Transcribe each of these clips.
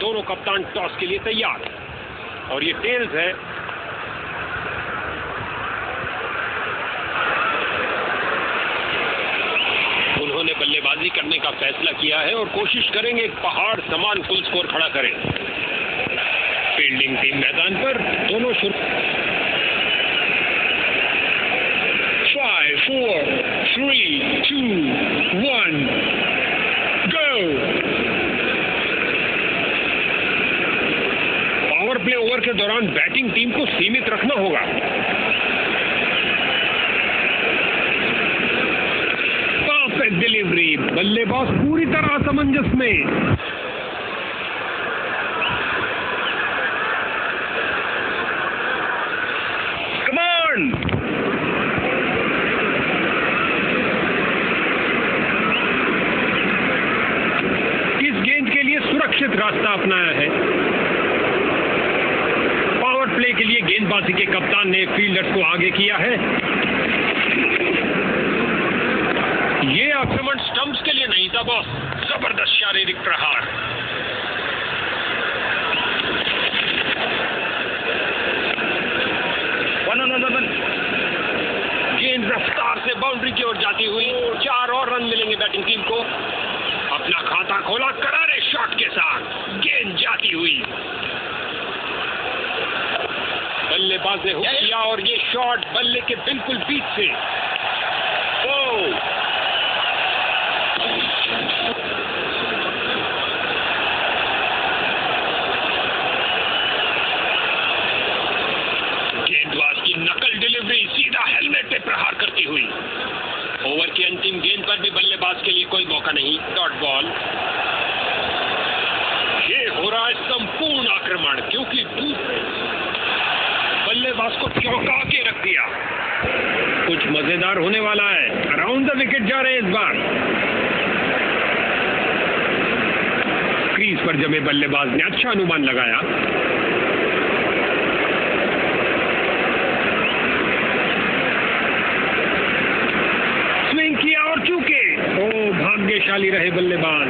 दोनों कप्तान टॉस के लिए तैयार और ये टेल्स है। उन्होंने बल्लेबाजी करने का फैसला किया है और कोशिश करेंगे एक पहाड़ समान फुल स्कोर खड़ा करें। फील्डिंग टीम मैदान पर, दोनों शुरू। 5, 4, 3, 2, 1, go! पावर प्ले ओवर के दौरान बैटिंग टीम को सीमित रखना होगा। परफेक्ट डिलीवरी, बल्लेबाज पूरी तरह असमंजस में। Come on! इस गेंद के लिए सुरक्षित रास्ता अपनाया है। पावर प्ले के लिए गेंदबाजी के कप्तान ने फील्डर्स को आगे किया है। ये आक्रमण स्टंप्स के लिए नहीं था बॉस, जबरदस्त शारीरिक प्रहार। गेंद रफ्तार से बाउंड्री की ओर जाती हुई, 4 और रन मिलेंगे बैटिंग टीम को। अपना खाता खोला करारे शॉट के साथ, गेंद जाती हुई। बल्लेबाज ने हुक किया और ये शॉट बल्ले के बिल्कुल बीच से। गेंदबाज की नकल डिलीवरी सीधा हेलमेट पे प्रहार करती हुई। ओवर की अंतिम गेंद पर भी बल्लेबाज के लिए कोई मौका नहीं, डॉट बॉल। ये हो रहा है संपूर्ण आक्रमण, क्योंकि बल्लेबाज को चौंका के रख दिया। कुछ मजेदार होने वाला है। अराउंड द विकेट जा रहे हैं इस बार। क्रीज पर जमे बल्लेबाज ने अच्छा अनुमान लगाया। स्विंग किया और चूके। ओ, भाग्यशाली रहे बल्लेबाज।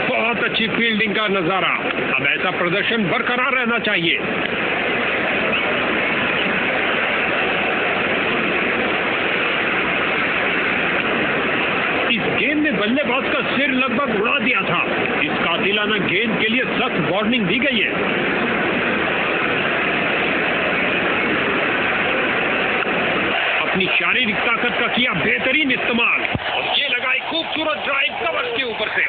बहुत अच्छी फील्डिंग का नजारा। अब ऐसा प्रदर्शन बरकरार रहना चाहिए। इस गेंद ने बल्लेबाज का सिर लगभग उड़ा दिया था। इस कातिलाना गेंद के लिए सख्त वार्निंग दी गई है। अपनी शारीरिक ताकत का किया बेहतरीन इस्तेमाल और ये लगाई खूबसूरत ड्राइव कवर के ऊपर से।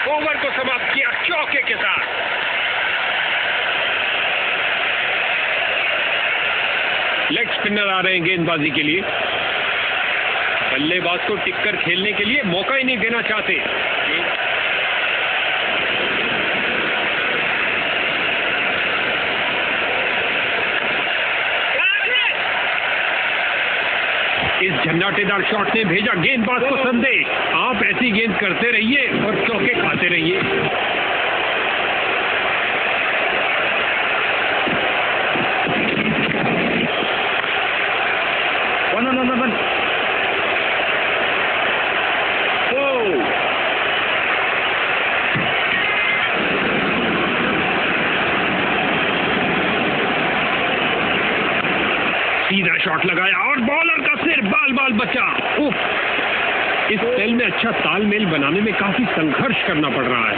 ओवर को समाप्त किया चौके के साथ। लेग स्पिनर आ रहे हैं गेंदबाजी के लिए। बल्लेबाज को टिककर खेलने के लिए मौका ही नहीं देना चाहते। इस झंझाटेदार शॉट ने भेजा गेंदबाज को संदेश, आप ऐसी गेंद करते रहिए और चौके खाते रहिए। सीधा शॉट लगाया और बॉलर का सिर बाल बचा। इस खेल में अच्छा तालमेल बनाने में काफी संघर्ष करना पड़ रहा है।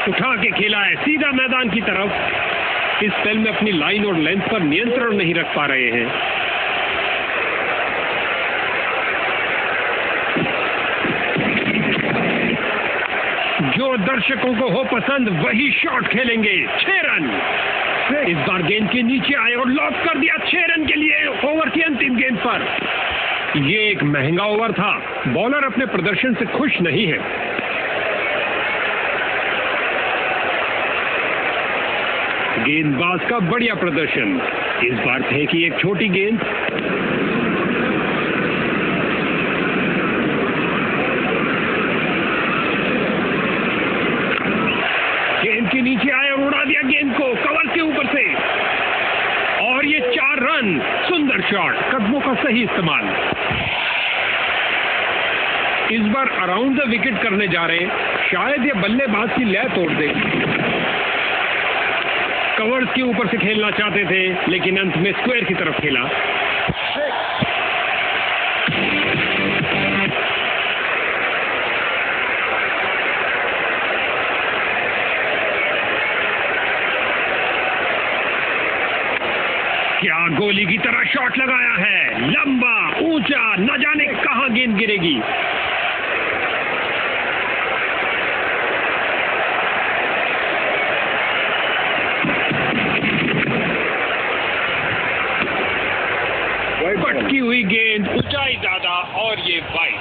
उठा के खेला है सीधा मैदान की तरफ। इस खेल में अपनी लाइन और लेंथ पर नियंत्रण नहीं रख पा रहे हैं। जो दर्शकों को हो पसंद वही शॉट खेलेंगे। 6 रन। इस बार गेंद के नीचे आए और लॉक कर दिया 6 रन के लिए ओवर की अंतिम गेंद पर। ये एक महंगा ओवर था। बॉलर अपने प्रदर्शन से खुश नहीं है। गेंदबाज का बढ़िया प्रदर्शन। इस बार फेंकी एक छोटी गेंद। गेंद के नीचे आए और उड़ा दिया गेंद को कवर के ऊपर से। रन, सुंदर शॉट, कदमों का सही इस्तेमाल। इस बार अराउंड द विकेट करने जा रहे, शायद ये बल्लेबाज की लय तोड़ दे। कवर्स के ऊपर से खेलना चाहते थे, लेकिन अंत में स्क्वायर की तरफ खेला। क्या गोली की तरह शॉट लगाया है, लंबा, ऊंचा, न जाने कहां गेंद गिरेगी। पटकी हुई गेंद, ऊंचाई ज्यादा और ये वाइड।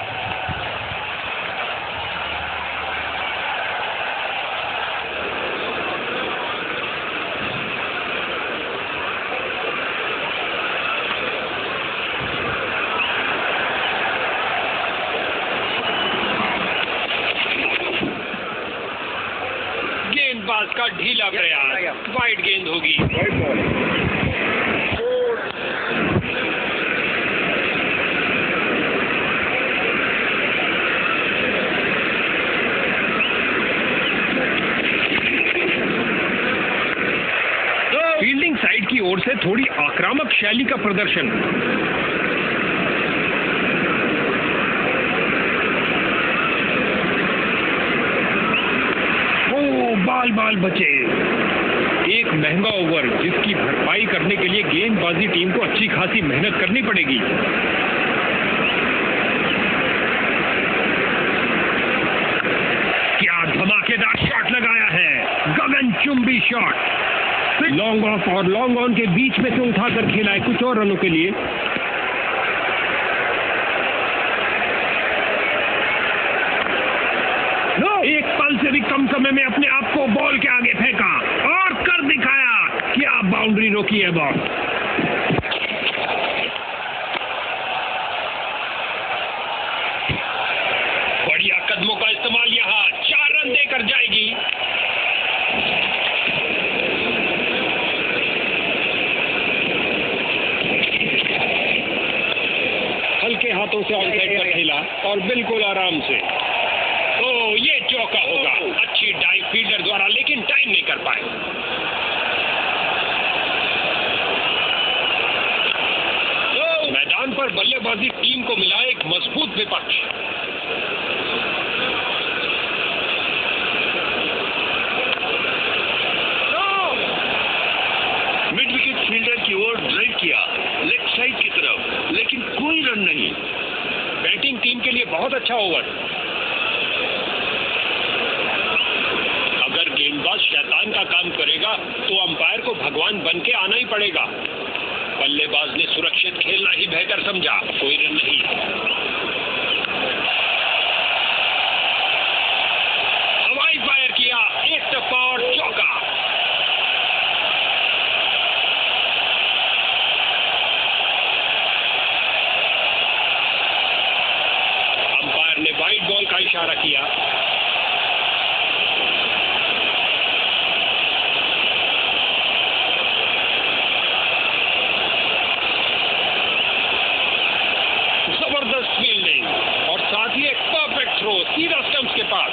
गेंदबाज का ढीला प्रयास, वाइड गेंद होगी। फील्डिंग साइड की ओर से थोड़ी आक्रामक शैली का प्रदर्शन। बाल बचे। एक महंगा ओवर जिसकी भरपाई करने के लिए गेंदबाजी टीम को अच्छी खासी मेहनत करनी पड़ेगी। क्या धमाकेदार शॉट लगाया है, गगनचुंबी शॉट। लॉन्ग ऑफ और लॉन्ग ऑन के बीच में से उठाकर खेला है कुछ और रनों के लिए। एक पल से भी कम समय में अपने आप को बॉल के आगे फेंका और कर दिखाया। क्या बाउंड्री रोकी है बॉल। बढ़िया कदमों का इस्तेमाल, यहां 4 रन देकर जाएगी। हल्के हाथों से आउटसाइड पर खेला और बिल्कुल आराम से। ये चौका होगा। अच्छी डाइव फील्डर द्वारा, लेकिन टाइम नहीं कर पाए। मैदान पर बल्लेबाजी टीम को मिला एक मजबूत विपक्ष। मिड विकेट फील्डर की ओर ड्राइव किया, लेग साइड की तरफ, लेकिन कोई रन नहीं। बैटिंग टीम के लिए बहुत अच्छा ओवर। गेंदबाज शैतान का काम करेगा तो अंपायर को भगवान बन के आना ही पड़ेगा। बल्लेबाज ने सुरक्षित खेलना ही बेहतर समझा। कोई रन नहीं। हवाई फायर किया, एक टप्पा और चौका। अंपायर ने वाइड बॉल का इशारा किया। फील्डिंग और साथ ही एक परफेक्ट थ्रो सीधा स्टंप्स के पास।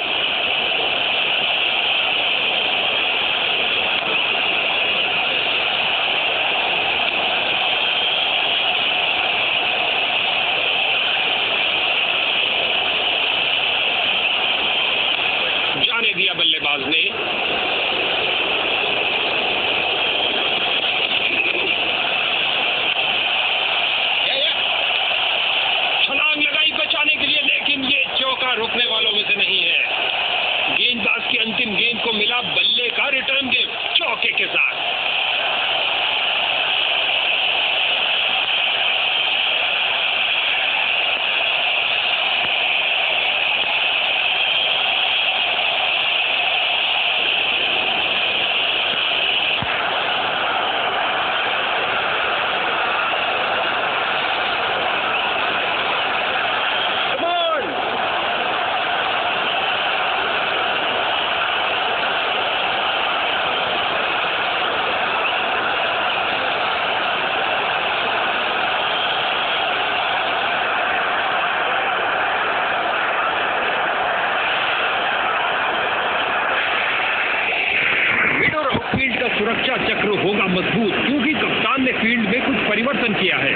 बंद किया है।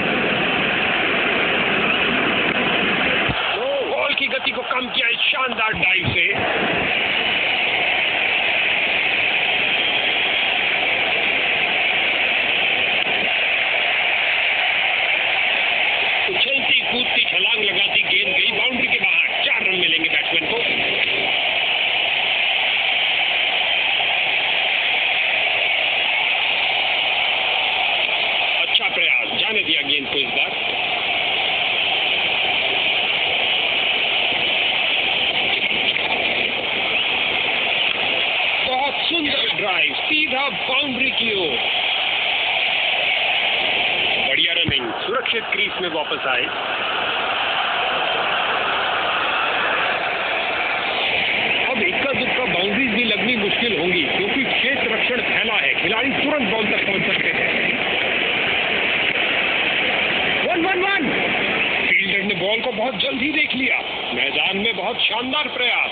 बॉल की गति को कम किया इस शानदार डाइव से। उछलती कूदती छलांग लगाती गेंद गई बाउंड्री के बाहर। 4 रन मिलेंगे बैट्समैन को। अच्छा प्रयास, जाने दिया गेंद को इस बार। बहुत सुंदर ड्राइव, सीधा बाउंड्री की ओर। बढ़िया रनिंग, सुरक्षित क्रीज में वापस आए। अब इक्का दुक्का बाउंड्रीज भी लगनी मुश्किल होंगी क्योंकि क्षेत्र रक्षण फैला है। खिलाड़ी तुरंत बॉल तक पहुंच सकते हैं। 1-1-1। फील्डर ने बॉल को बहुत जल्द ही देख लिया। मैदान में बहुत शानदार प्रयास।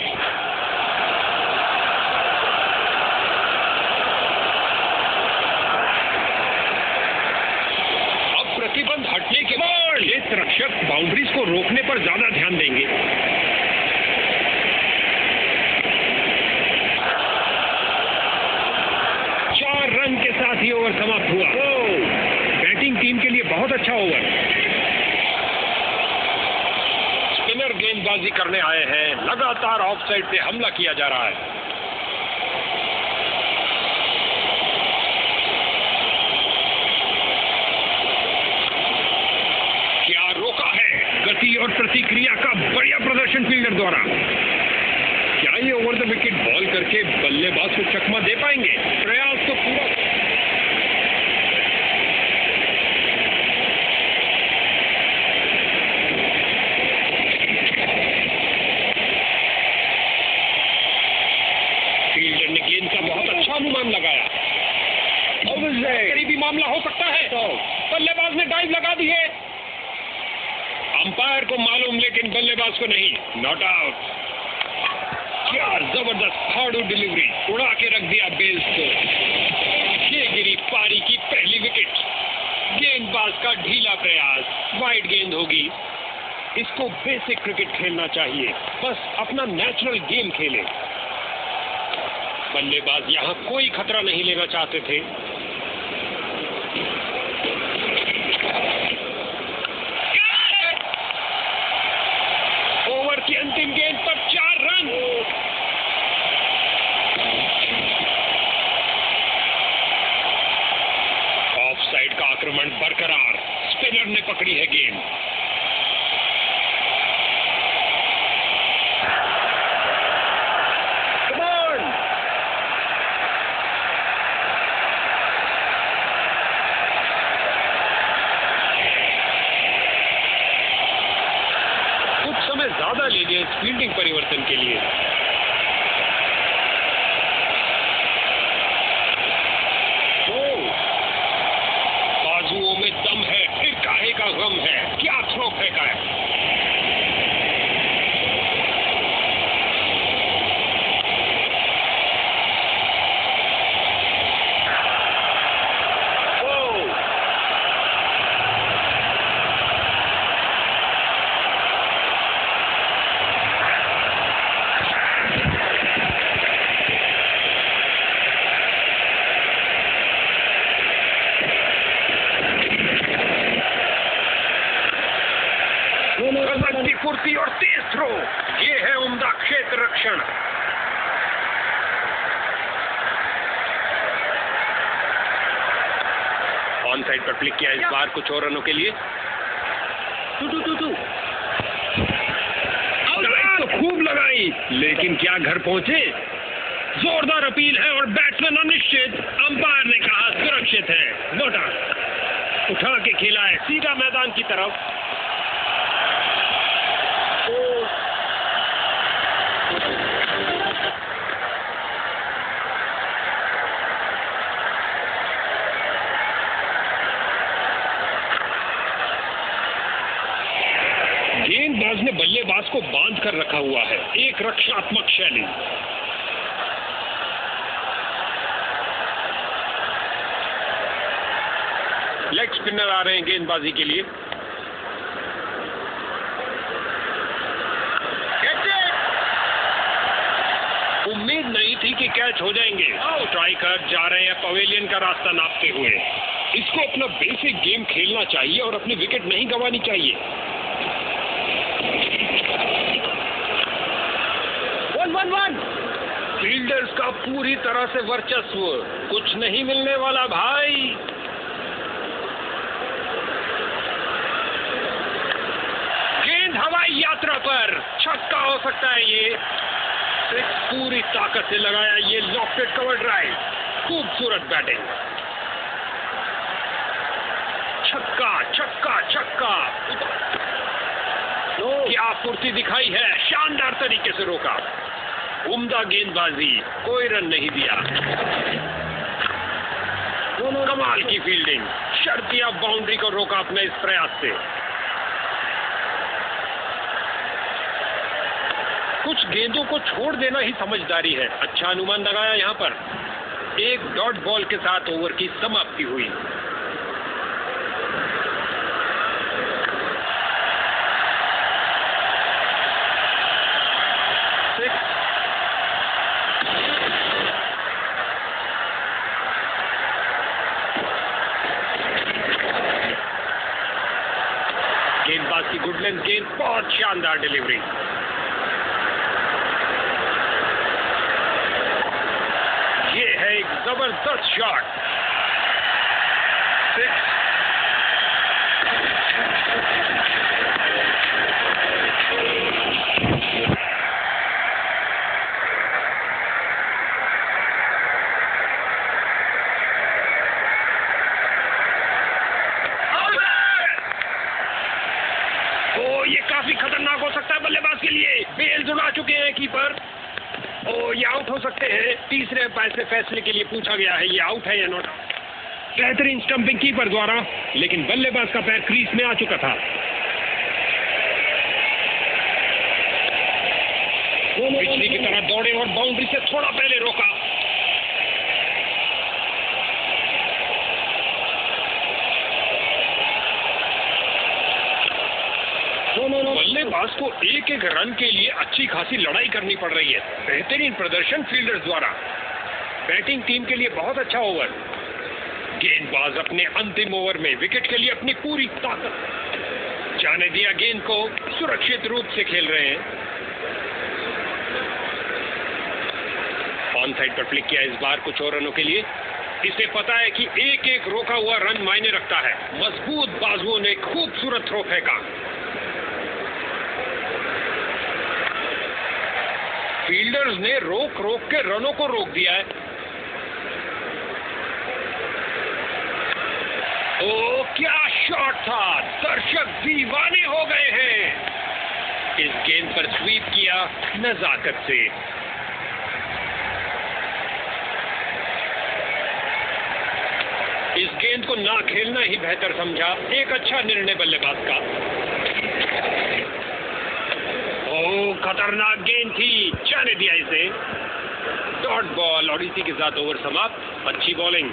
अब प्रतिबंध हटने के बाद क्षेत्र रक्षक बाउंड्रीज को रोकने पर ज्यादा ध्यान देंगे। रन के साथ ही ओवर समाप्त हुआ। बैटिंग टीम के लिए बहुत अच्छा ओवर। स्पिनर गेंदबाजी करने आए हैं। लगातार ऑफ साइड से हमला किया जा रहा है। क्या रोका है? गति और प्रतिक्रिया का बढ़िया प्रदर्शन फील्डर द्वारा। क्या ये ओवर द विकेट बॉल करके बल्लेबाज को चकमा दे पाएंगे? प्रयास तो पूरा। फील्डर ने गेंद का बहुत अच्छा अनुमान लगाया। करीबी मामला हो सकता है। बल्लेबाज ने डाइव लगा दी है। अंपायर को मालूम लेकिन बल्लेबाज को नहीं। Not out. क्या जबरदस्त हार्ड डिलीवरी, उड़ा के रख दिया बेल्स को। ये गिरी पारी की पहली विकेट। गेंदबाज का ढीला प्रयास, वाइड गेंद होगी। इसको बेसिक क्रिकेट खेलना चाहिए, बस अपना नेचुरल गेम खेले। बल्लेबाज यहां कोई खतरा नहीं लेना चाहते थे। ओवर की अंतिम गेंद पर 4 रन। ऑफ साइड का आक्रमण बरकरार। स्पिनर ने पकड़ी है गेंद। ज्यादा ले गए फील्डिंग परिवर्तन के लिए। बाजुओं में दम है, फिर काहे का गम है। क्या थ्रो फेंका है। फुर्ती और तेज थ्रो, ये है उम्दा क्षेत्र रक्षण। ऑन साइड पर फ्लिक किया इस बार कुछ और रनों के लिए। तो खूब लगाई, लेकिन क्या घर पहुंचे? जोरदार अपील है और बैट्समैन अनिश्चित। अंपायर ने कहा सुरक्षित है। नोटा उठा के खेला है सीधा मैदान की तरफ। गेंदबाज ने बल्लेबाज को बांध कर रखा हुआ है। एक रक्षात्मक शैली। लेग स्पिनर आ रहे हैं गेंदबाजी के लिए। उम्मीद नहीं थी कि कैच हो जाएंगे। स्ट्राइकर जा रहे हैं पवेलियन का रास्ता नापते हुए। इसको अपना बेसिक गेम खेलना चाहिए और अपनी विकेट नहीं गंवानी चाहिए। 1-1-1। फील्डर्स का पूरी तरह से वर्चस्व, कुछ नहीं मिलने वाला भाई। गेंद हवाई यात्रा पर, छक्का हो सकता है ये। पूरी ताकत से लगाया ये लॉफ्टेड कवर ड्राइव, खूबसूरत बैटिंग। छक्का छक्का छक्का, क्या फुर्ती दिखाई है, शानदार तरीके से रोका। उम्दा गेंदबाजी, कोई रन नहीं दिया। कमाल की फील्डिंग, शर्तिया बाउंड्री को रोका अपने इस प्रयास से। कुछ गेंदों को छोड़ देना ही समझदारी है। अच्छा अनुमान लगाया यहां पर। एक डॉट बॉल के साथ ओवर की समाप्ति हुई। गेंदबाज की गुड लेंथ गेंद, बहुत शानदार डिलीवरी। ये है एक जबरदस्त शॉट। 6। ये काफी खतरनाक हो सकता है बल्लेबाज के लिए। बेल्स उड़ा चुके हैं कीपर। ये आउट हो सकते हैं। तीसरे पैसे फैसले के लिए पूछा गया है, ये आउट है या नॉट आउट। बेहतरीन स्टंपिंग कीपर द्वारा, लेकिन बल्लेबाज का पैर क्रीज में आ चुका था। बिजली की तरह दौड़े और बाउंड्री से थोड़ा पहले रोका। बल्लेबाज को एक एक रन के लिए अच्छी खासी लड़ाई करनी पड़ रही है। बेहतरीन प्रदर्शन फील्डर्स द्वारा। बैटिंग टीम के लिए बहुत अच्छा ओवर। गेंदबाज अपने अंतिम ओवर में विकेट के लिए अपनी पूरी ताकत जाने दिया। गेंद को सुरक्षित रूप से खेल रहे हैं। ऑन साइड पर फ्लिक किया इस बार कुछ और रनों के लिए। इसे पता है कि एक एक रोका हुआ रन मायने रखता है। मजबूत बाजुओं ने खूबसूरत थ्रो फेंका। फील्डर्स ने रोक रोक के रनों को रोक दिया है। ओ क्या शॉट था, दर्शक दीवाने हो गए हैं। इस गेंद पर स्वीप किया नजाकत से। इस गेंद को ना खेलना ही बेहतर समझा। एक अच्छा निर्णय बल्लेबाज का। खतरनाक गेंद थी, जाने दिया इसे। डॉट बॉल और इसी के साथ ओवर समाप्त। अच्छी बॉलिंग।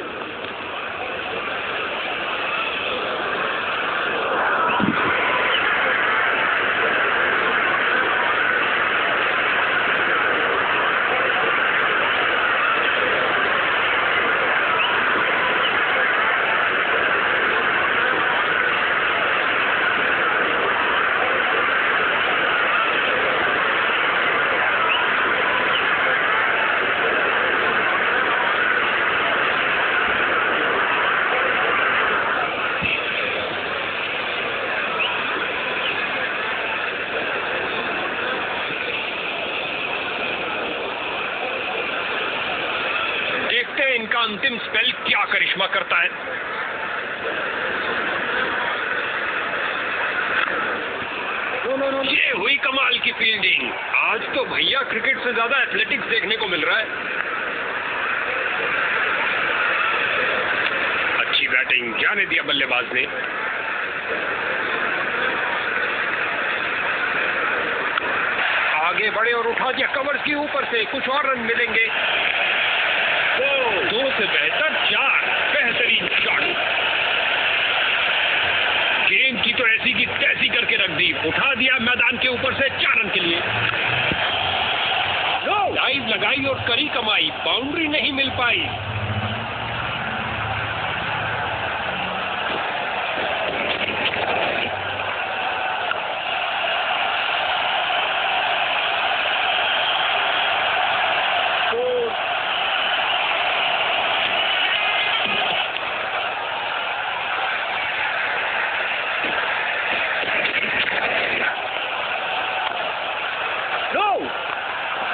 इनका अंतिम स्पेल क्या करिश्मा करता है। ये हुई कमाल की फील्डिंग। आज तो भैया क्रिकेट से ज्यादा एथलेटिक्स देखने को मिल रहा है। अच्छी बैटिंग, जाने दिया बल्लेबाज ने। आगे बढ़े और उठा दिया कवर्स के ऊपर से। कुछ और रन मिलेंगे। 2 से बेहतर 4। बेहतरीन शॉट। की तैसी करके रख दी, उठा दिया मैदान के ऊपर से 4 रन के लिए। डाइव लगाई और करी कमाई, बाउंड्री नहीं मिल पाई।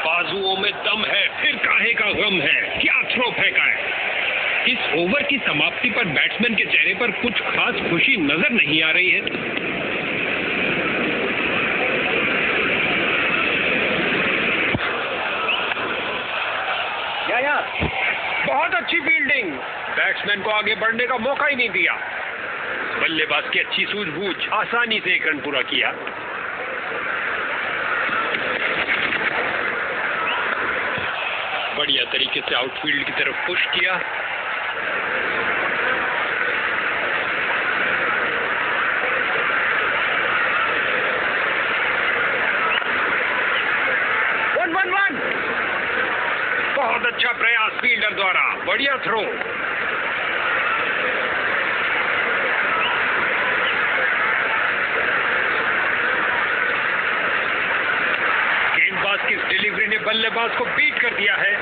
बाजुओं में दम है, फिर काहे का गम है, क्या थ्रो फेंका है। इस ओवर की समाप्ति पर बैट्समैन के चेहरे पर कुछ खास खुशी नजर नहीं आ रही है। बहुत अच्छी फील्डिंग, बैट्समैन को आगे बढ़ने का मौका ही नहीं दिया। बल्लेबाज की अच्छी सूझबूझ, आसानी से 1 रन पूरा किया। बढ़िया तरीके से आउटफील्ड की तरफ पुश किया। वन। बहुत अच्छा प्रयास फील्डर द्वारा, बढ़िया थ्रो। गेंदबाज की डिलीवरी ने बल्लेबाज को बीट कर दिया है।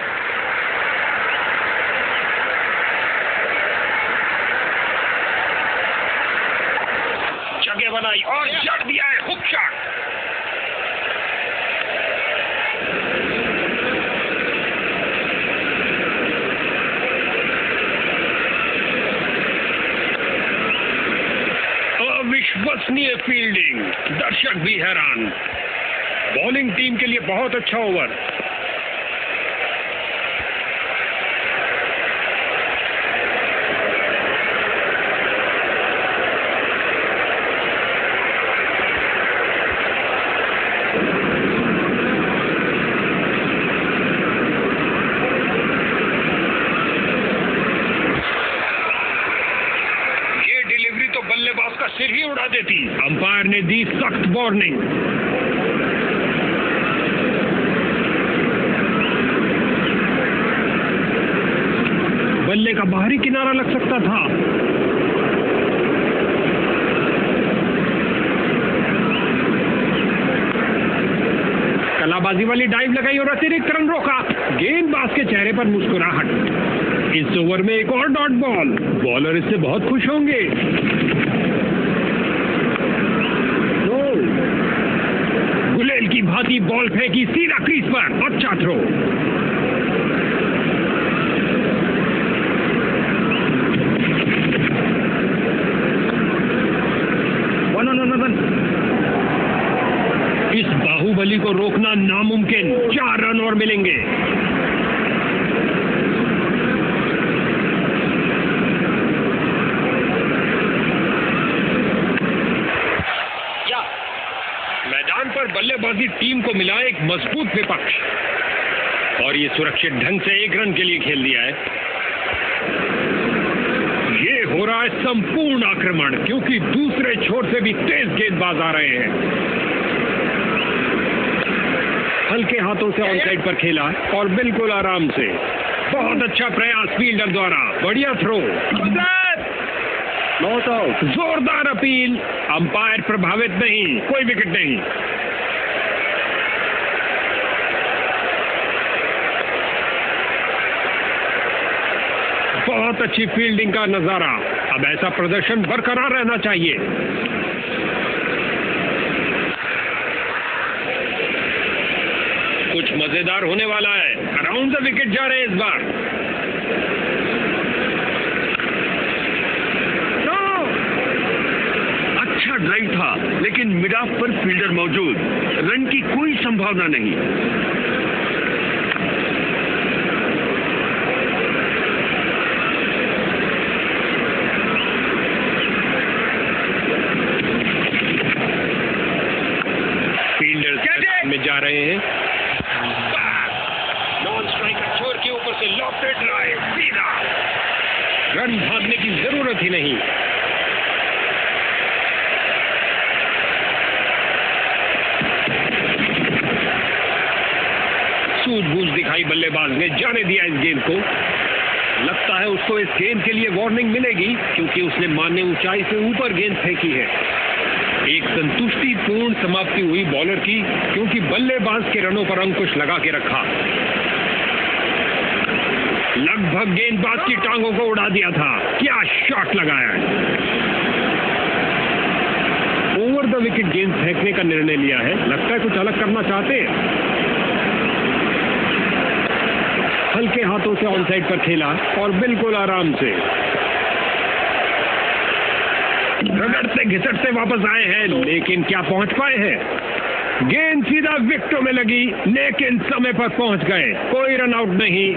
जगह बनाई और जड़ दिया है हुक शॉट। अविश्वसनीय फील्डिंग, दर्शक भी हैरान। बॉलिंग टीम के लिए बहुत अच्छा ओवर। ये डिलीवरी तो बल्लेबाज का सिर ही उड़ा देती। अंपायर ने दी सख्त वार्निंग। बल्ले का बाहरी किनारा लग सकता था। कलाबाजी वाली डाइव लगाई और अतिरिक्त रन रोका। गेंदबाज के चेहरे पर मुस्कुराहट। इस ओवर में एक और डॉट बॉल, बॉलर इससे बहुत खुश होंगे। गुलेल की भांति बॉल फेंकी सीधा क्रीज पर, अच्छा थ्रो। इस बाहुबली को रोकना नामुमकिन। 4 रन और मिलेंगे। मैदान पर बल्लेबाजी टीम को मिला एक मजबूत विपक्ष और ये सुरक्षित ढंग से 1 रन के लिए खेल दिया है। ये हो रहा है संपूर्ण आक्रमण, क्योंकि दूसरे छोर से भी तेज गेंदबाज आ रहे हैं। हल्के हाथों से ऑन साइड पर खेला और बिल्कुल आराम से। बहुत अच्छा प्रयास फील्डर द्वारा, बढ़िया थ्रो। Not out. जोरदार अपील, अंपायर प्रभावित नहीं, कोई विकेट नहीं। बहुत अच्छी फील्डिंग का नजारा। अब ऐसा प्रदर्शन बरकरार रहना चाहिए। कुछ मजेदार होने वाला है। अराउंड द विकेट जा रहे हैं इस बार। अच्छा ड्राइव था, लेकिन मिड ऑफ पर फील्डर मौजूद, रन की कोई संभावना नहीं। फील्डर्स में जा रहे हैं। नॉन स्ट्राइकर छोर के ऊपर से लॉफ्टेड ड्राइव, सीधा। रन भागने की जरूरत ही नहीं। सूझबूझ दिखाई बल्लेबाज ने, जाने दिया इस गेंद को। लगता है उसको इस गेंद के लिए वार्निंग मिलेगी क्योंकि उसने मान्य ऊंचाई से ऊपर गेंद फेंकी है। एक संतुष्टिपूर्ण समाप्ति हुई बॉलर की क्योंकि बल्लेबाज के रनों पर अंकुश लगा के रखा। लगभग गेंदबाज की टांगों को उड़ा दिया था। क्या शॉट लगाया है। ओवर द विकेट गेंद फेंकने का निर्णय लिया है। लगता है कुछ अलग करना चाहते हैं। हल्के हाथों से ऑन साइड पर खेला और बिल्कुल आराम से रगड़ते घिसटते वापस आए हैं, लेकिन क्या पहुंच पाए हैं। गेंद सीधा विकेटों में लगी, लेकिन समय पर पहुंच गए। कोई रन आउट नहीं।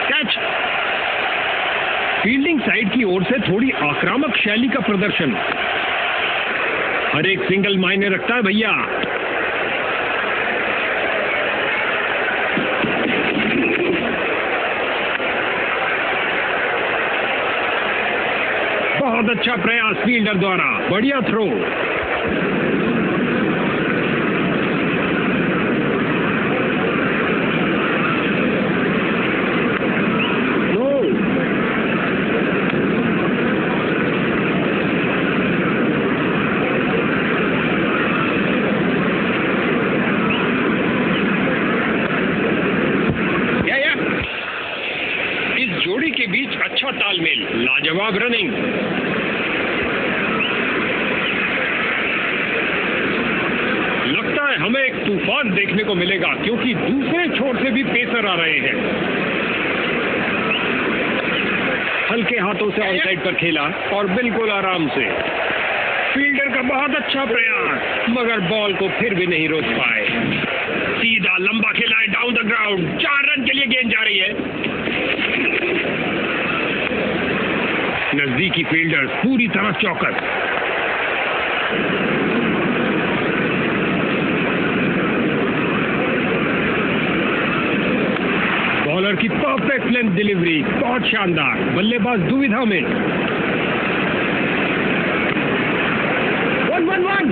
कैच। फील्डिंग साइड की ओर से थोड़ी आक्रामक शैली का प्रदर्शन। हर एक सिंगल मायने रखता है भैया। बहुत अच्छा प्रयास फील्डर द्वारा। बढ़िया थ्रो। इस जोड़ी के बीच अच्छा तालमेल, लाजवाब रनिंग। हमें एक तूफान देखने को मिलेगा क्योंकि दूसरे छोर से भी पेसर आ रहे हैं। हल्के हाथों से ऑन साइड पर खेला और बिल्कुल आराम से। फील्डर का बहुत अच्छा प्रयास, मगर बॉल को फिर भी नहीं रोक पाए। सीधा लंबा खेला है डाउन द ग्राउंड। 4 रन के लिए गेंद जा रही है। नजदीकी फील्डर्स पूरी तरह चौकस। बॉलर की परफेक्ट लेंथ डिलीवरी, बहुत शानदार। बल्लेबाज दुविधा में। 1-1-1।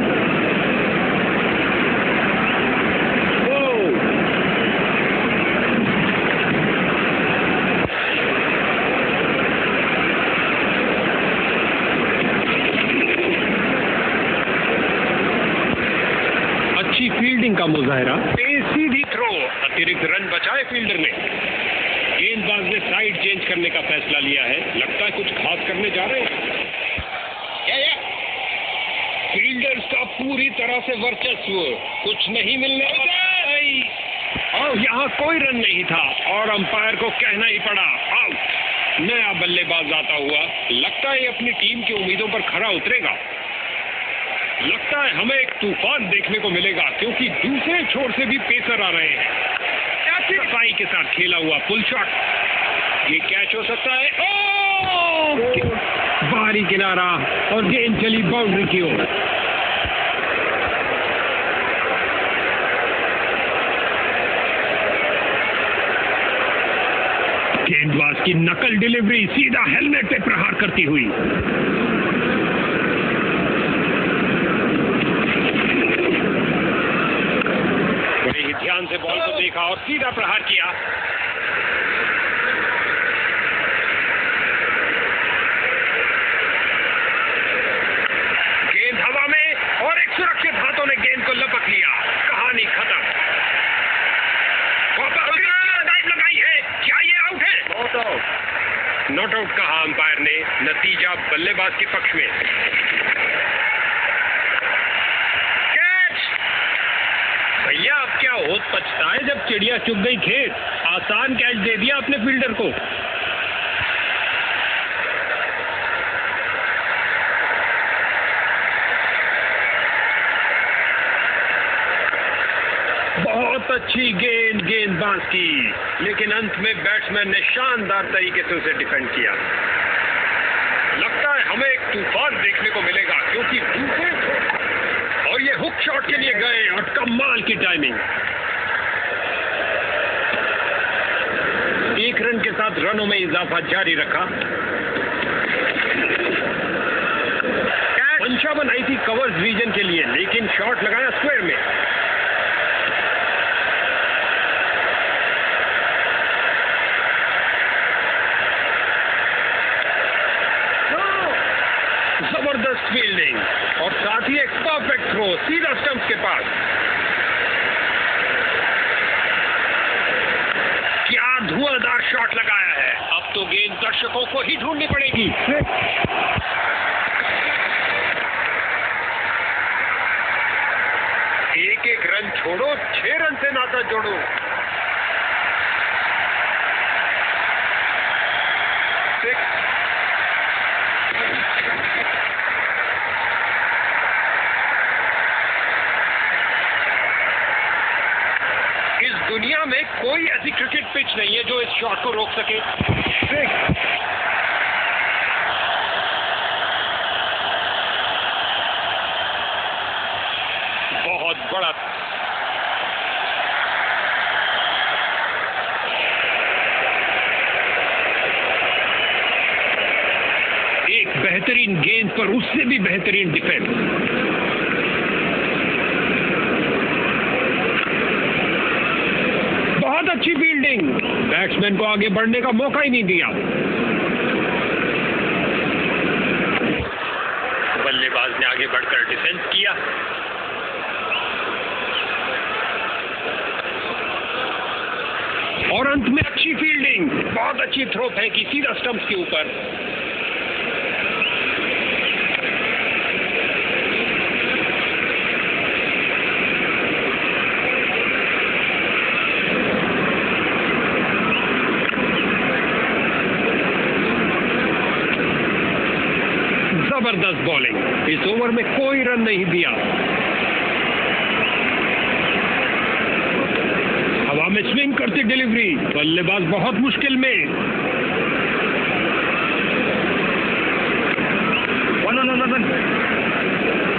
अच्छी फील्डिंग का मुजाहरा। सीधी थ्रो। अतिरिक्त रन बचाए फील्डर ने। गेंदबाज ने साइड चेंज करने का फैसला लिया है। लगता है कुछ खास करने जा रहे हैं। फील्डर्स का पूरी तरह से वर्चस्व। कुछ नहीं मिलने वाला। और यहाँ कोई रन नहीं था और अंपायर को कहना ही पड़ा आउट। नया बल्लेबाज आता हुआ। लगता है अपनी टीम की उम्मीदों पर खरा उतरेगा। लगता है हमें एक तूफान देखने को मिलेगा क्योंकि दूसरे छोर से भी पेसर आ रहे हैं। सफाई के साथ खेला हुआ पुल शॉट। ये कैच हो सकता है। बाहरी किनारा और गेंद चली बाउंड्री की ओर। गेंदबाज की नकल डिलीवरी सीधा हेलमेट पे प्रहार करती हुई। बड़े ही ध्यान से बॉल को देखा और सीधा प्रहार किया। गेंद हवा में और एक सुरक्षित हाथों ने गेंद को लपक लिया। कहानी खत्म। लगाई है। क्या ये आउट है? नॉट आउट कहा अंपायर ने। नतीजा बल्लेबाज के पक्ष में। कैच। भैया अब क्या होत पछता है जब चिड़िया चुग गई खेत। आसान कैच दे दिया अपने फील्डर को। बहुत अच्छी गेंदबाज की, लेकिन अंत में बैट्समैन ने शानदार तरीके से उसे डिफेंड किया। लगता है हमें एक तूफान देखने को मिलेगा क्योंकि दूसरे और ये हुक शॉट के लिए गए और कमाल की टाइमिंग। 1 रन के साथ रनों में इजाफा जारी रखा। पंचा बनाई थी कवर्स रीजन के लिए, लेकिन शॉट लगाया स्क्वायर में। फील्डिंग और साथ ही एक परफेक्ट थ्रो सीधा स्टंप्स के पास। क्या धुआंधार शॉट लगाया है। अब तो गेंद दर्शकों को ही ढूंढनी पड़ेगी। एक एक रन छोड़ो, 6 रन से नाता जोड़ो। इस दुनिया में कोई ऐसी क्रिकेट पिच नहीं है जो इस शॉट को रोक सके। बहुत बड़ा एक बेहतरीन गेंद पर उससे भी बेहतरीन डिफेंस। बहुत अच्छी फील्डिंग, बैट्समैन को आगे बढ़ने का मौका ही नहीं दिया। बल्लेबाज ने आगे बढ़कर डिफेंस किया। और अंत में अच्छी फील्डिंग, बहुत अच्छी थ्रो फेंकी सीधा स्टंप्स के ऊपर। जबरदस्त बॉलिंग, इस ओवर में कोई रन नहीं दिया। हवा में स्विंग करती डिलीवरी, बल्लेबाज बहुत मुश्किल में।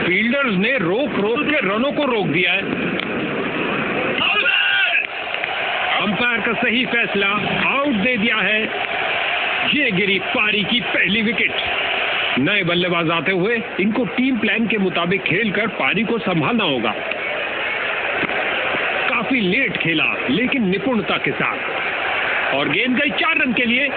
फील्डर्स ने रोक के रनों को रोक दिया है। अंपायर का सही फैसला, आउट दे दिया है। ये गिरी पारी की पहली विकेट। नए बल्लेबाज आते हुए इनको टीम प्लान के मुताबिक खेलकर पारी को संभालना होगा। काफी लेट खेला लेकिन निपुणता के साथ, और गेंद गई 4 रन के लिए।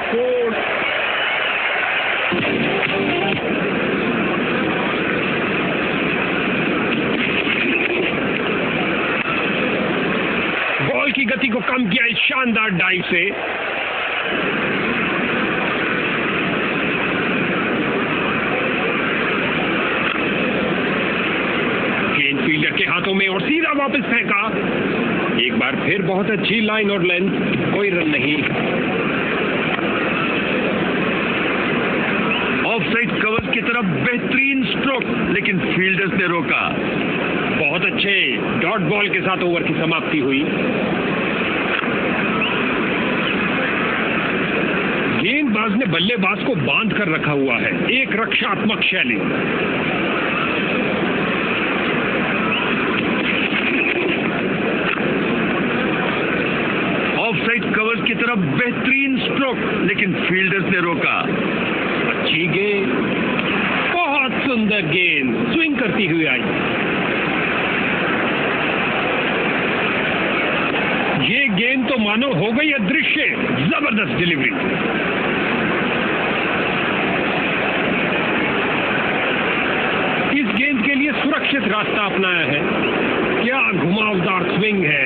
बॉल की गति को कम किया इस शानदार डाइव से। फील्डर के हाथों में और सीधा वापस फेंका। एक बार फिर बहुत अच्छी लाइन और लेंथ, कोई रन नहीं। ऑफसाइड कवर की तरफ बेहतरीन स्ट्रोक, लेकिन फील्डर्स ने रोका। बहुत अच्छे डॉट बॉल के साथ ओवर की समाप्ति हुई। गेंदबाज ने बल्लेबाज को बांध कर रखा हुआ है, एक रक्षात्मक शैली। कवर की तरफ बेहतरीन स्ट्रोक, लेकिन फील्डर्स ने रोका। अच्छी गेंद, बहुत सुंदर गेंद स्विंग करती हुई आई। ये गेंद तो मानो हो गई अदृश्य। जबरदस्त डिलीवरी। इस गेंद के लिए सुरक्षित रास्ता अपनाया है। क्या घुमावदार स्विंग है।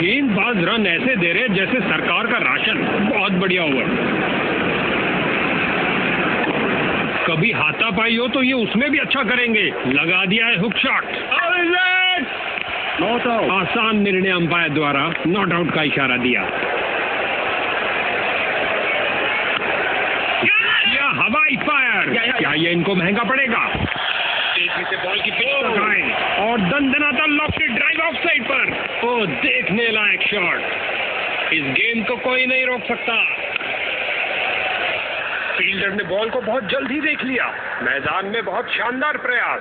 गेंदबाज रन ऐसे दे रहे जैसे सरकार का राशन। बहुत बढ़िया ओवर। कभी हाथापाई हो तो ये उसमें भी अच्छा करेंगे। लगा दिया है हुक शॉट। आसान निर्णय अंपायर द्वारा नॉट आउट का इशारा दिया। या हवाई फायर, क्या ये इनको महंगा पड़ेगा। तेजी से बॉल की पिच लगाएं और दंदनाता लॉफ्टेड ड्राइव ऑफ साइड पर। ओ, देखने लायक शॉट। इस गेंद को कोई नहीं रोक सकता। फील्डर ने बॉल को बहुत जल्दी देख लिया। मैदान में बहुत शानदार प्रयास।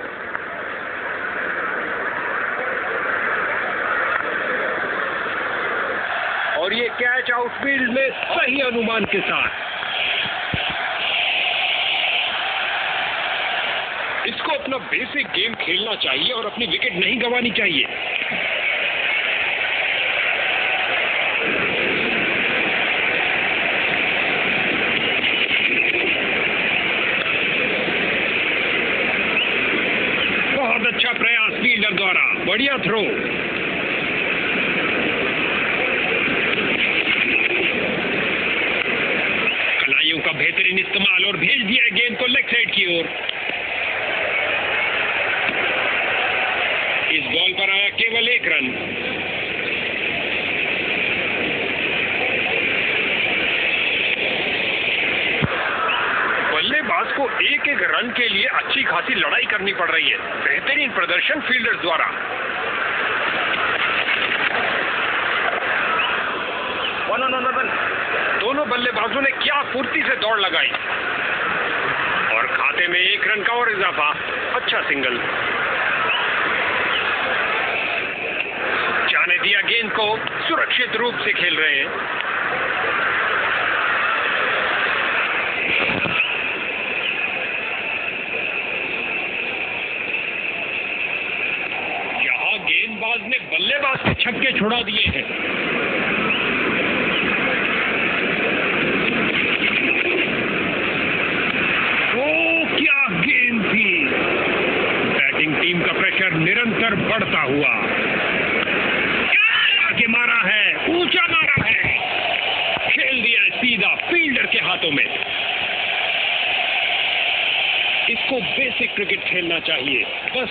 और ये कैच आउटफील्ड में सही अनुमान के साथ। इसको अपना बेसिक गेम खेलना चाहिए और अपनी विकेट नहीं गंवानी चाहिए। थ्रो। कलाइयों का बेहतरीन इस्तेमाल और भेज दिया गेंद को लेग साइड की ओर। इस बॉल पर आया केवल 1 रन। बल्लेबाज को एक रन के लिए अच्छी खासी लड़ाई करनी पड़ रही है। बेहतरीन प्रदर्शन फील्डर्स द्वारा। दोनों बल्लेबाजों ने क्या फुर्ती से दौड़ लगाई और खाते में 1 रन का और इजाफा। अच्छा सिंगल। जाने दिया गेंद को, सुरक्षित रूप से खेल रहे हैं। यहां गेंदबाज ने बल्लेबाज के छक्के छुड़ा दिए हैं। टीम का प्रेशर निरंतर बढ़ता हुआ। आगे मारा है, ऊंचा मारा है, खेल दिया सीधा फील्डर के हाथों में। इसको बेसिक क्रिकेट खेलना चाहिए। बस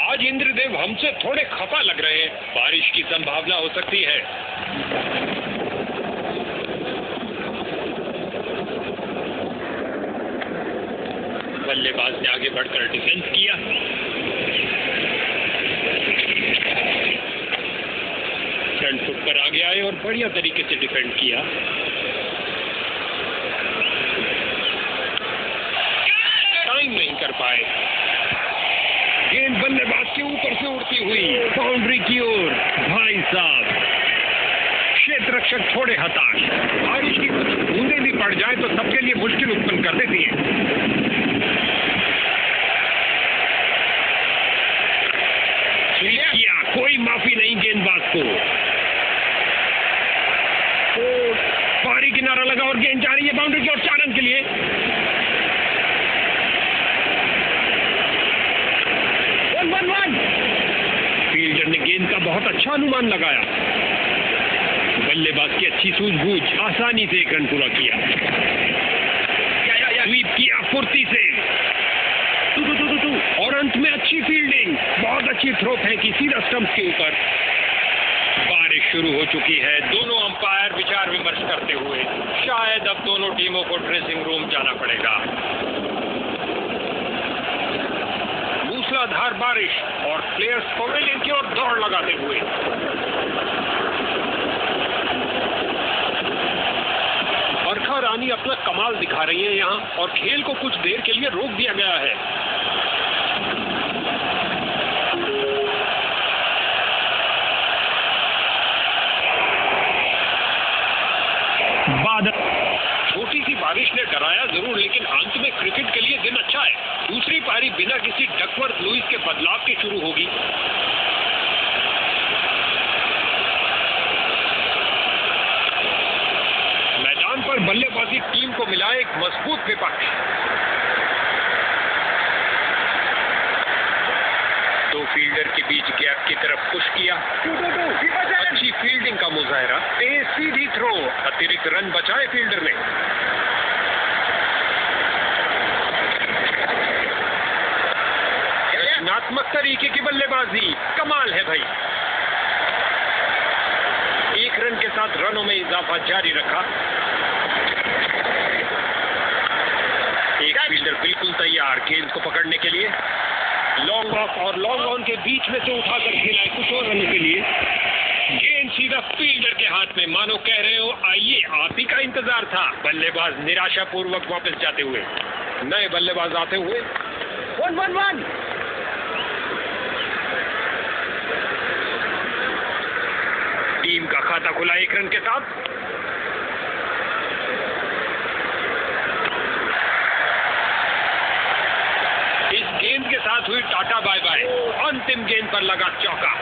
आज इंद्रदेव हमसे थोड़े खफा लग रहे हैं। बारिश की संभावना हो सकती है। बल्लेबाज ने आगे बढ़कर डिफेंस किया। फ्रंट फुट पर आगे आए और बढ़िया तरीके से डिफेंड किया। टाइम नहीं कर पाए। गेंद बल्लेबाज के ऊपर से उड़ती हुई बाउंड्री की ओर। भाई साहब, क्षेत्र रक्षक थोड़े हताश। बारिश की कुछ बूंदें भी पड़ जाए तो सबके लिए मुश्किल उत्पन्न कर देती है। किया, कोई माफी नहीं गेंदबाज को। बाहरी किनारा लगा और गेंद जा रही है बाउंड्री की ओर 4 रन के लिए। वन। फील्डर ने गेंद का बहुत अच्छा अनुमान लगाया। बल्लेबाज की अच्छी सूझबूझ, आसानी से 1 रन पूरा किया। स्वीप किया फुर्ती से। और अंत में अच्छी फील्डिंग, बहुत अच्छी थ्रो फेंकी सीधा स्टंप के ऊपर। बारिश शुरू हो चुकी है। दोनों अंपायर विचार विमर्श करते हुए शायद अब दोनों टीमों को ड्रेसिंग रूम जाना पड़ेगा। मूसलाधार बारिश और प्लेयर्स पवेलियन की ओर दौड़ लगाते हुए। बरखा रानी अपना कमाल दिखा रही है यहाँ, और खेल को कुछ देर के लिए रोक दिया गया है। छोटी सी बारिश ने डराया जरूर, लेकिन अंत में क्रिकेट के लिए दिन अच्छा है। दूसरी पारी बिना किसी डकवर्थ लुइस के बदलाव के शुरू होगी। मैदान पर बल्लेबाजी टीम को मिला एक मजबूत विपक्ष। दो फील्डर के बीच गैप की तरफ पुश किया। अच्छी फील्डिंग का मुजाहरा। तेज सीधी थ्रो, अतिरिक्त रन बचाए फील्डर ने। रचनात्मक तरीके की बल्लेबाजी, कमाल है भाई। 1 रन के साथ रनों में इजाफा जारी रखा। एक फील्डर बिल्कुल तैयार गेंद को पकड़ने के लिए। लॉन्ग ऑफ और लॉन्ग ऑन के बीच में से उठाकर खेला है कुछ और रनों के लिए। गेंद सीधा फील्डर के हाथ में, मानो कह रहे हो आइए आप ही का इंतजार था। बल्लेबाज निराशापूर्वक वापस जाते हुए। नए बल्लेबाज आते हुए। 1-1-1। टीम का खाता खुला 1 रन के साथ। इस गेंद के साथ हुई टाटा बाय बाय। अंतिम गेंद पर लगा चौका।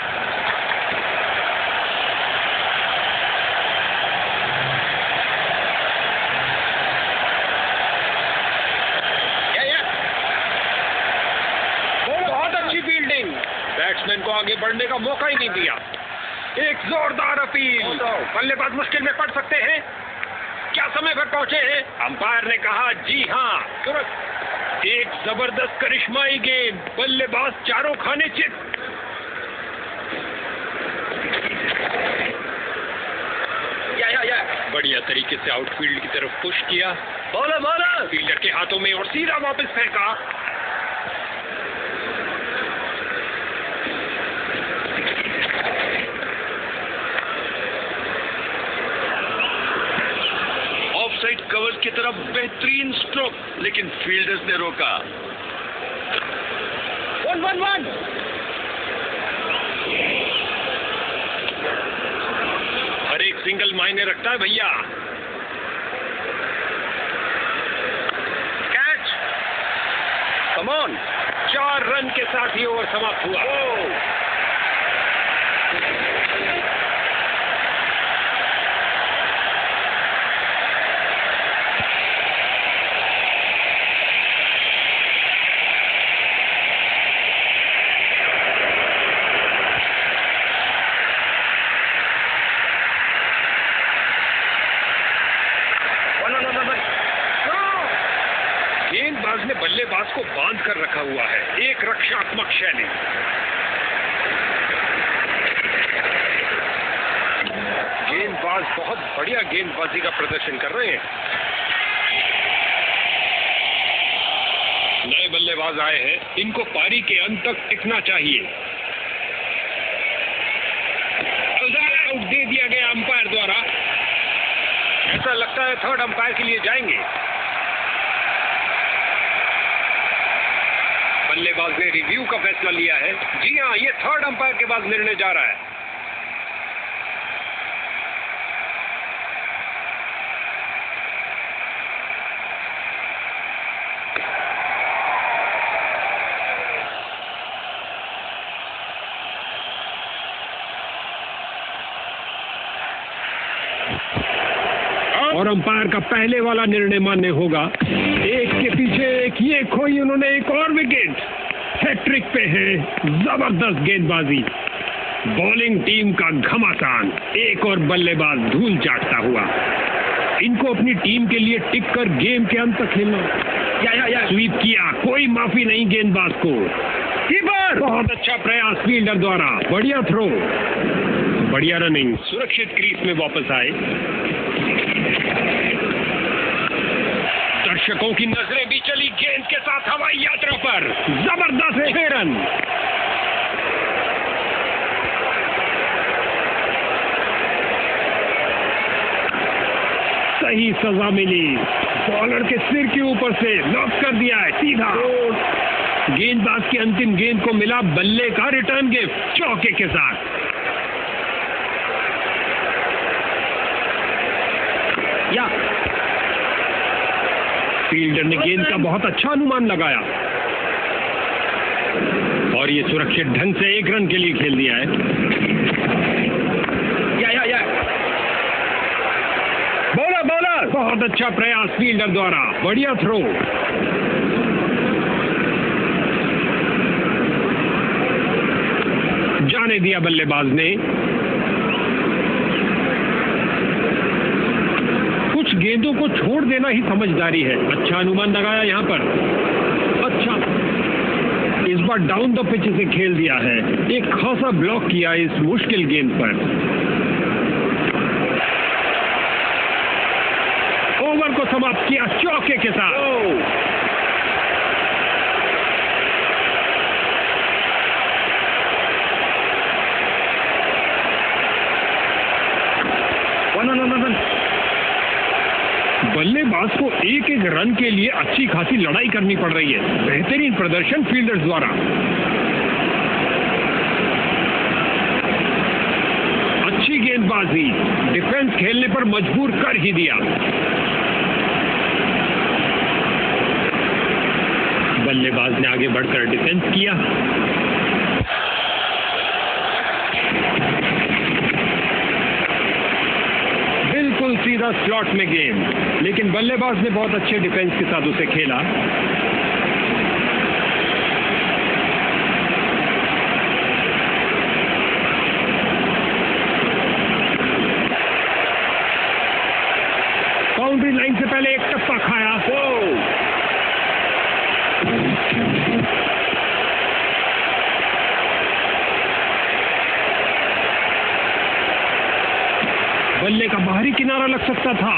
बहुत अच्छी फील्डिंग। बैट्समैन को आगे बढ़ने करने का मौका ही नहीं दिया। एक जोरदार अपील। बल्लेबाज मुश्किल में पड़ सकते हैं। क्या समय पर पहुंचे हैं? अंपायर ने कहा जी हाँ। तुरंत एक जबरदस्त करिश्माई गेंद। बल्लेबाज चारों खाने चित। या बढ़िया तरीके से आउटफील्ड की तरफ पुश किया। बॉलर फील्डर के हाथों में और सीधा वापस फेंका। ऑफसाइड कवर की तरफ बेहतरीन स्ट्रोक, लेकिन फील्डर्स ने रोका। 1-1-1। हर एक सिंगल मायने रखता है भैया। कैच। Come on. 4 रन के साथ ही ओवर समाप्त हुआ। गेंदबाज ने बल्लेबाज को बांध कर रखा हुआ है। एक रक्षात्मक शैली। गेंदबाज बहुत बढ़िया गेंदबाजी का प्रदर्शन कर रहे हैं। नए बल्लेबाज आए हैं, इनको पारी के अंत तक टिकना चाहिए। आउट दे दिया गया अंपायर द्वारा। ऐसा लगता है थर्ड अंपायर के लिए जाएंगे। बल्लेबाज ने रिव्यू का फैसला लिया है। जी हाँ, ये थर्ड अंपायर के बाद निर्णय जा रहा है। और अंपायर का पहले वाला निर्णय मान्य होगा। एक के पीछे एक ये खोई उन्होंने एक और विकेट। हैट्रिक पे है। जबरदस्त गेंदबाजी। बॉलिंग टीम का घमासान। एक और बल्लेबाज धूल चाटता हुआ। इनको अपनी टीम के लिए टिक कर गेम के अंत तक खेलना। या स्वीप किया। कोई माफी नहीं गेंदबाज को। कीपर। बहुत अच्छा प्रयास फील्डर द्वारा। बढ़िया थ्रो। बढ़िया रनिंग। सुरक्षित क्रीज में वापस आए। दर्शकों की नजरें भी चली गेंद के साथ हवाई यात्रा पर। जबरदस्त 6 रन। सही सजा मिली। बॉलर के सिर के ऊपर से लॉक कर दिया है सीधा। गेंदबाज की अंतिम गेंद को मिला बल्ले का रिटर्न गिफ्ट चौके के साथ। या फील्डर ने गेंद का बहुत अच्छा अनुमान लगाया और ये सुरक्षित ढंग से 1 रन के लिए खेल दिया है। या बॉलर बहुत अच्छा प्रयास फील्डर द्वारा। बढ़िया थ्रो। जाने दिया बल्लेबाज ने। कुछ गेंदों को छोड़ देना ही समझदारी है। अच्छा अनुमान लगाया यहाँ पर। अच्छा, इस बार डाउन द पिच से खेल दिया है। एक खासा ब्लॉक किया इस मुश्किल गेंद पर। ओवर को समाप्त किया चौके के साथ। बल्लेबाज को एक एक रन के लिए अच्छी खासी लड़ाई करनी पड़ रही है। बेहतरीन प्रदर्शन फील्डर्स द्वारा। अच्छी गेंदबाजी। डिफेंस खेलने पर मजबूर कर ही दिया। बल्लेबाज ने आगे बढ़कर डिफेंस किया। बिल्कुल सीधा स्लॉट में गेंद, लेकिन बल्लेबाज ने बहुत अच्छे डिफेंस के साथ उसे खेला। बाउंड्री लाइन से पहले एक टप्पा खाया। बल्ले का बाहरी किनारा लग सकता था।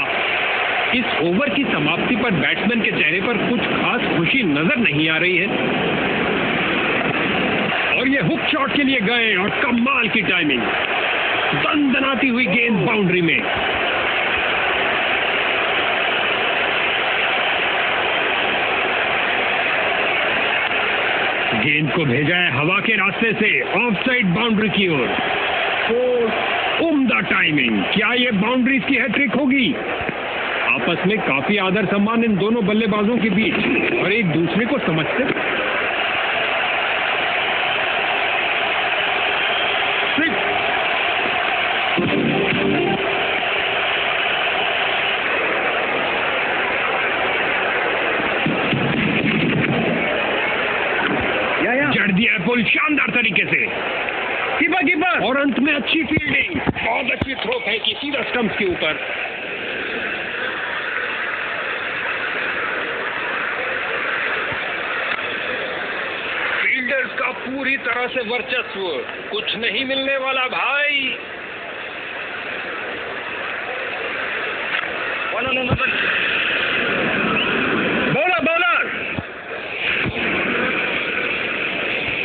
इस ओवर की समाप्ति पर बैट्समैन के चेहरे पर कुछ खास खुशी नजर नहीं आ रही है और ये हुक शॉट के लिए गए और कमाल की टाइमिंग, दनदनाती हुई गेंद बाउंड्री में। गेंद को भेजा है हवा के रास्ते से ऑफ साइड बाउंड्री की ओर। उम्दा टाइमिंग। क्या ये बाउंड्रीज की हैट्रिक होगी? आपस में काफी आदर सम्मान इन दोनों बल्लेबाजों के बीच और एक दूसरे को समझते। जड़ दिया पुल शानदार तरीके से। कीपर और अंत में अच्छी फील्डिंग, बहुत अच्छी थ्रो फेंकी सीधा स्टंप्स के ऊपर। फील्डर्स का पूरी तरह से वर्चस्व, कुछ नहीं मिलने वाला भाई। बॉलर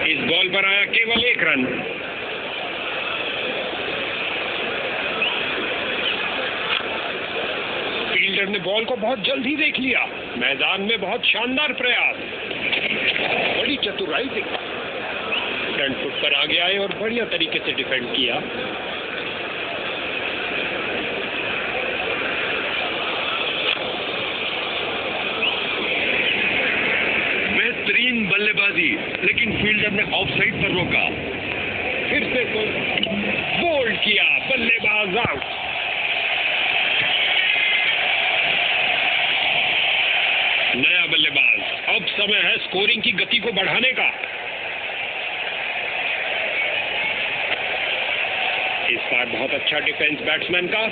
इस बॉल पर आया केवल 1 रन। फील्डर ने बॉल को बहुत जल्द ही देख लिया। मैदान में बहुत शानदार प्रयास, बड़ी चतुराई से फ्रंट फुट पर आगे आए और बढ़िया तरीके से डिफेंड किया। बेहतरीन बल्लेबाजी, लेकिन फील्डर ने ऑफ साइड पर रोका। फिर से बोल्ड किया, बल्लेबाज आउट। नया बल्लेबाज। अब समय है स्कोरिंग की गति को बढ़ाने का। इस बार बहुत अच्छा डिफेंस बैट्समैन का।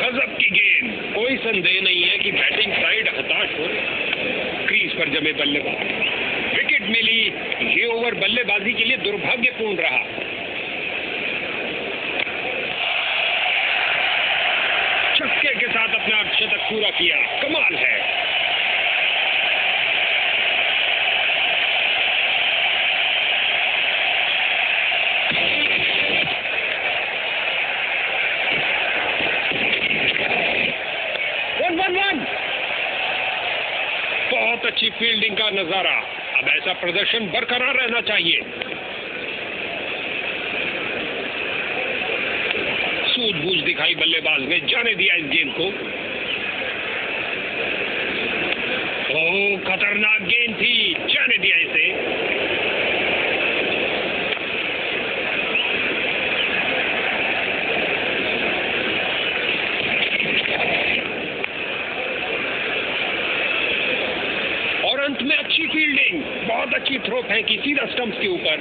गजब की गेंद, कोई संदेह नहीं है कि बैटिंग साइड हताश हो। क्रीज पर जमे बल्लेबाज, विकेट मिली। ये ओवर बल्लेबाजी के लिए दुर्भाग्यपूर्ण रहा। छक्के के साथ अपना शतक पूरा किया, कमाल है। बहुत अच्छी फील्डिंग का नजारा। अब ऐसा प्रदर्शन बरकरार रहना चाहिए। सूझबूझ दिखाई बल्लेबाज ने, जाने दिया इस गेंद को। ओह, खतरनाक गेंद थी, जाने दिया इसे। अंत में अच्छी फील्डिंग, बहुत अच्छी थ्रो फेंकी सीधा स्टंप्स के ऊपर।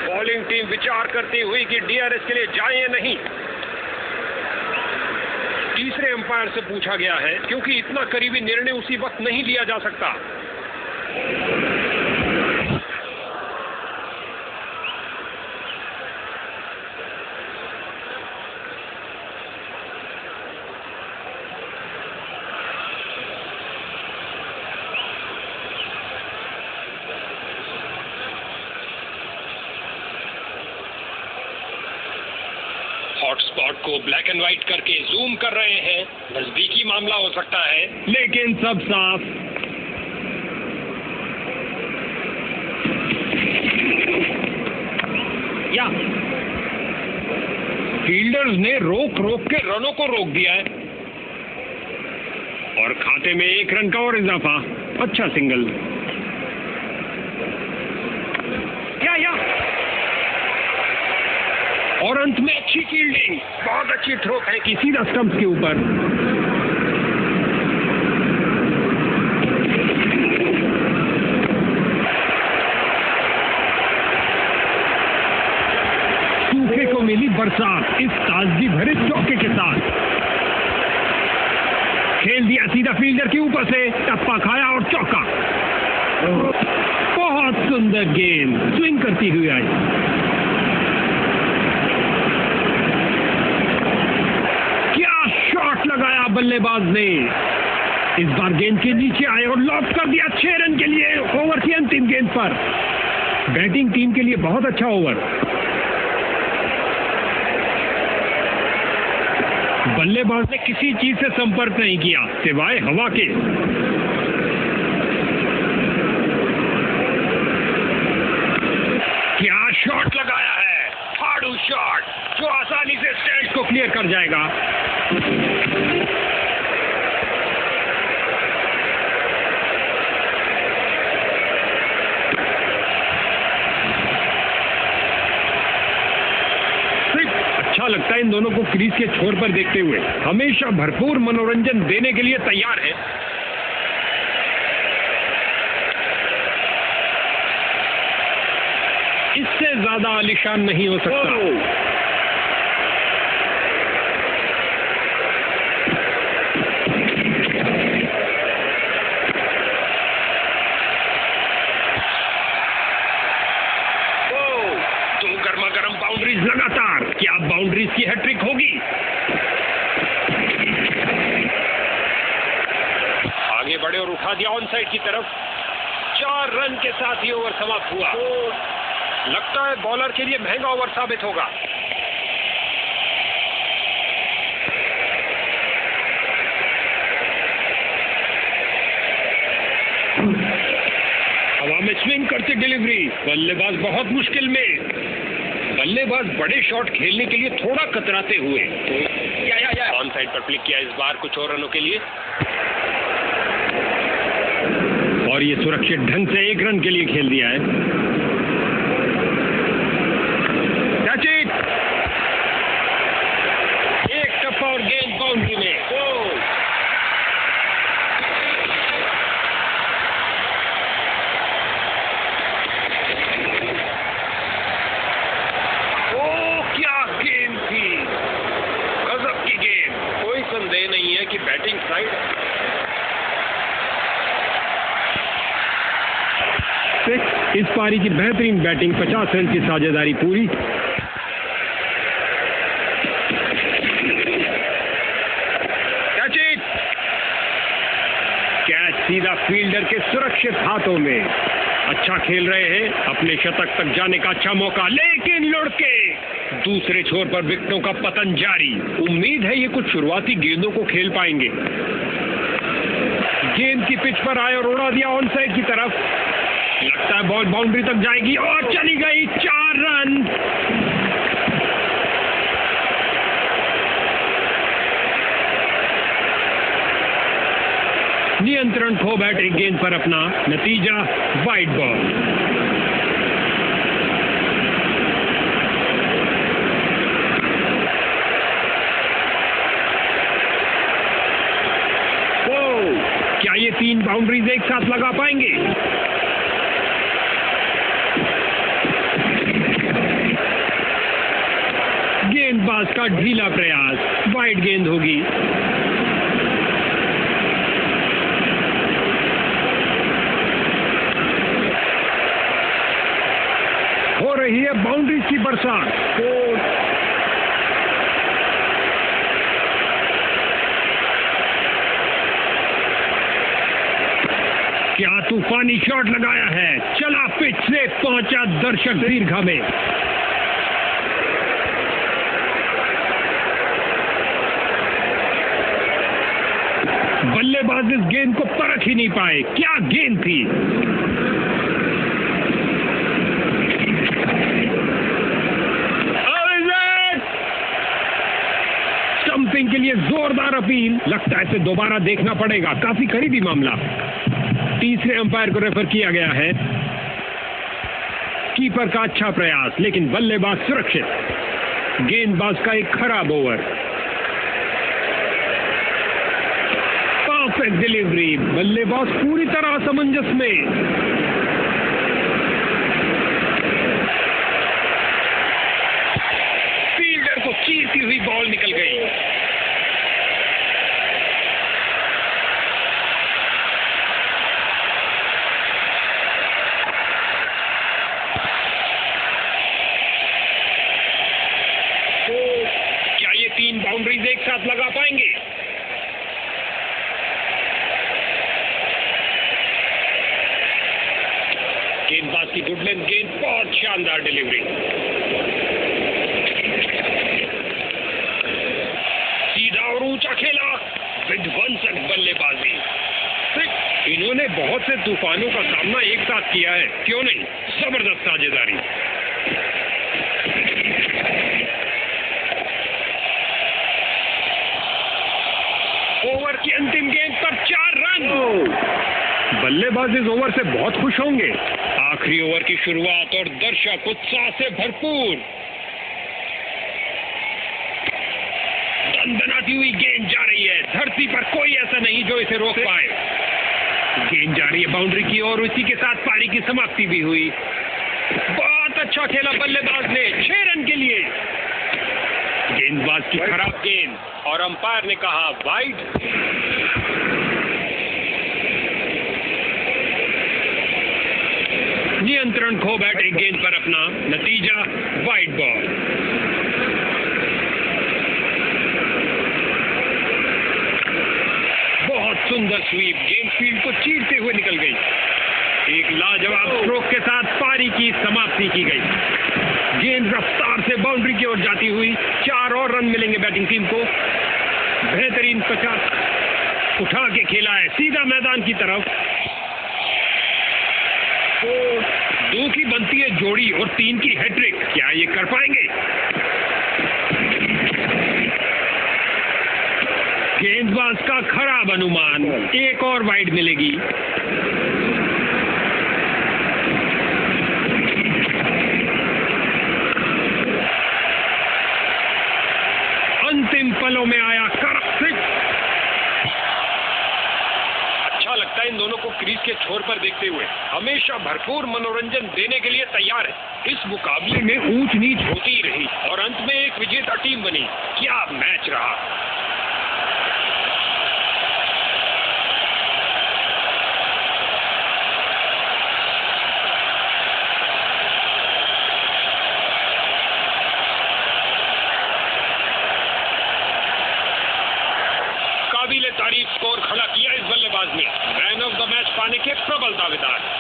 बॉलिंग टीम विचार करती हुई कि डीआरएस के लिए जाए या नहीं। तीसरे अंपायर से पूछा गया है, क्योंकि इतना करीबी निर्णय उसी वक्त नहीं लिया जा सकता। हॉटस्पॉट को ब्लैक एंड व्हाइट करके जूम कर रहे हैं। नजदीकी मामला हो सकता है, लेकिन सब साफ। या फील्डर्स ने रोक के रनों को रोक दिया है और खाते में 1 रन का और इजाफा। अच्छा सिंगल। या और अंत में अच्छी फील्डिंग, बहुत अच्छी थ्रो फेंकी सीधा स्टंप के ऊपर। सूखे को मिली बरसात इस ताजगी भरे चौके के साथ। खेल दिया सीधा फील्डर के ऊपर से, टप्पा खाया और चौका। बहुत सुंदर गेंद स्विंग करती हुई आई। क्या शॉट लगाया बल्लेबाज ने। इस बार गेंद के नीचे आए और लॉक कर दिया 6 रन के लिए ओवर की अंतिम गेंद पर। बैटिंग टीम के लिए बहुत अच्छा ओवर। बल्लेबाज ने किसी चीज से संपर्क नहीं किया सिवाय हवा के। क्या शॉट लगाया है, फाड़ू शॉट जो आसानी से स्टैंड को क्लियर कर जाएगा। अच्छा लगता है इन दोनों को क्रीज के छोर पर देखते हुए। हमेशा भरपूर मनोरंजन देने के लिए तैयार है। इससे ज्यादा आलीशान नहीं हो सकता। दो गर्मा-गर्म बाउंड्रीज लगातार। क्या बाउंड्रीज की हैट्रिक होगी? आगे बढ़े और उठा दिया ऑन साइड की तरफ। 4 रन के साथ ही ओवर समाप्त हुआ। लगता है बॉलर के लिए महंगा ओवर साबित होगा। हवा में स्विंग करती डिलीवरी, बल्लेबाज बहुत मुश्किल में। बल्लेबाज बड़े शॉट खेलने के लिए थोड़ा कतराते हुए ऑन साइड पर फ्लिक किया इस बार कुछ और रनों के लिए, और ये सुरक्षित ढंग से 1 रन के लिए खेल दिया है। एक टप्पा और गेंद बाउंड्री में। क्या गेंद थी, गजब की गेंद। कोई संदेह नहीं है कि बैटिंग साइड इस पारी की बेहतरीन बैटिंग। 50 रन की साझेदारी पूरी। कैच सीधा फील्डर के सुरक्षित हाथों में। अच्छा खेल रहे हैं, अपने शतक तक जाने का अच्छा मौका, लेकिन लुढ़के दूसरे छोर पर विकेटों का पतन जारी। उम्मीद है ये कुछ शुरुआती गेंदों को खेल पाएंगे। गेंद की पिच पर आए और उड़ा दिया ऑन साइड की तरफ। लगता है बॉल बाउंड्री तक जाएगी और चली गई। 4 रन। नियंत्रण खो बैठे गेंद पर अपना, नतीजा वाइड बॉल। क्या ये 3 बाउंड्रीज एक साथ लगा पाएंगे? गेंदबाज का ढीला प्रयास, वाइड गेंद होगी। हो रही है बाउंड्रीज की बरसात। क्या तूफानी शॉट लगाया है, चला पिच से पहुंचा दर्शक दीर्घा में। बल्लेबाज इस गेंद को परख ही नहीं पाए। क्या गेंद थी। स्टंपिंग के लिए जोरदार अपील। लगता है इसे दोबारा देखना पड़ेगा, काफी करीबी मामला। तीसरे अंपायर को रेफर किया गया है। कीपर का अच्छा प्रयास, लेकिन बल्लेबाज सुरक्षित। गेंदबाज का एक खराब ओवर। परफेक्ट डिलीवरी, बल्लेबाज पूरी तरह असमंजस में। फील्डर को चीरती हुई बॉल निकल गई। क्या ये 3 बाउंड्रीज एक साथ लगा पाएंगे? गेंदबाज की गुड लेंथ गेंद, बहुत शानदार डिलीवरी। सीधा और ऊंचा खेला, विध्वंसक बल्लेबाजी। इन्होंने बहुत से तूफानों का सामना एक साथ किया है, क्यों नहीं? जबरदस्त साझेदारी। ओवर की अंतिम गेंद पर 4 रन। बल्लेबाज इस ओवर से बहुत खुश होंगे। आखिरी ओवर की शुरुआत और दर्शक उत्साह से भरपूर। दनदनाती हुई गेंद जा रही है, धरती पर कोई ऐसा नहीं जो इसे रोक पाए। गेंद जा रही है बाउंड्री की ओर, इसी के साथ पारी की समाप्ति भी हुई। बहुत अच्छा खेला बल्लेबाज ने, 6 रन के लिए। गेंदबाज की खराब गेंद और अंपायर ने कहा वाइड। नियंत्रण खो बैठे गेंद पर अपना, नतीजा वाइड बॉल। बहुत सुंदर स्वीप, गेंद फील्ड को चीरते हुए निकल गई। एक लाजवाब स्ट्रोक के साथ पारी की समाप्ति की गई। गेंद रफ्तार से बाउंड्री की ओर जाती हुई, 4 और रन मिलेंगे बैटिंग टीम को। बेहतरीन 50 उठा के खेला है सीधा मैदान की तरफ। 2 की बनती है जोड़ी और 3 की हैट्रिक, क्या ये कर पाएंगे? गेंदबाज का खराब अनुमान, एक और वाइड मिलेगी। अंतिम पलों में आया सिक्स। अच्छा लगता है इन दोनों को क्रीज के छोर पर देखते हुए। हमेशा भरपूर मनोरंजन देने के लिए तैयार है। इस मुकाबले में ऊंच नीच होती ही रही और अंत में एक विजेता टीम बनी। क्या मैच रहा! काबिले तारीफ स्कोर खड़ा किया इस बल्लेबाज ने। मैन ऑफ द मैच पाने के प्रबल दावेदार।